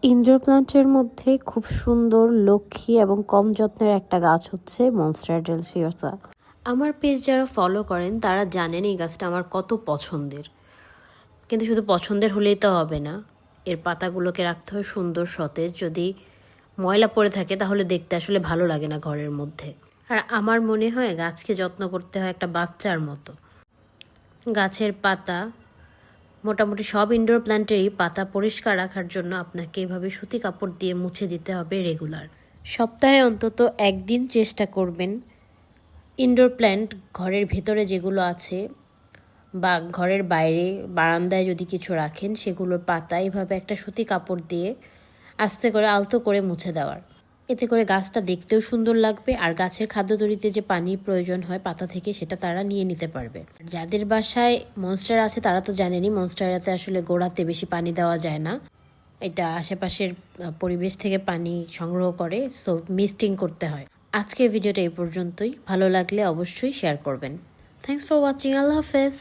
Indoor প্ল্যান্টের মধ্যে খুব সুন্দর, লক্ষ্মী এবং কম যত্নের একটা গাছ হচ্ছে মনস্টেরা ডেলিসিয়াসা। আমার পেজ যারা ফলো করেন তারা জানেন এই গাছটা আমার কত পছন্দের। কিন্তু শুধু পছন্দের হলেই তো হবে না, এর পাতাগুলোকে রাখতে হয় সুন্দর সতেজ। যদি ময়লা পড়ে থাকে তাহলে দেখতে আসলে ভালো লাগে না ঘরের মধ্যে। আর আমার মনে হয় গাছকে যত্ন করতে হয় একটা বাচ্চার মতো। গাছের পাতা, মোটামুটি সব ইনডোর প্ল্যান্টেরই পাতা পরিষ্কার রাখার জন্য আপনাকে এভাবে সুতি কাপড় দিয়ে মুছে দিতে হবে রেগুলার। সপ্তাহে অন্তত একদিন চেষ্টা করবেন ইনডোর প্ল্যান্ট ঘরের ভেতরে যেগুলো আছে বা ঘরের বাইরে বারান্দায় যদি কিছু রাখেন সেগুলোর পাতা এইভাবে একটা সুতি কাপড় দিয়ে আস্তে করে আলতো করে মুছে দেওয়ার। এতে করে গাছটা দেখতেও সুন্দর লাগবে, আর গাছের খাদ্য তৈরিতে যে পানির প্রয়োজন হয় পাতা থেকে সেটা তারা নিয়ে নিতে পারবে। যাদের বাসায় মনস্টেরা আছে তারা তো জানেনই মনস্টেরাতে আসলে গোড়াতে বেশি পানি দেওয়া যায় না, এটা আশেপাশের পরিবেশ থেকে পানি সংগ্রহ করে, সো মিস্টিং করতে হয়। আজকের ভিডিওটা এই পর্যন্তই। ভালো লাগলে অবশ্যই শেয়ার করবেন। Thanks for watching. আল্লাহ হাফেজ।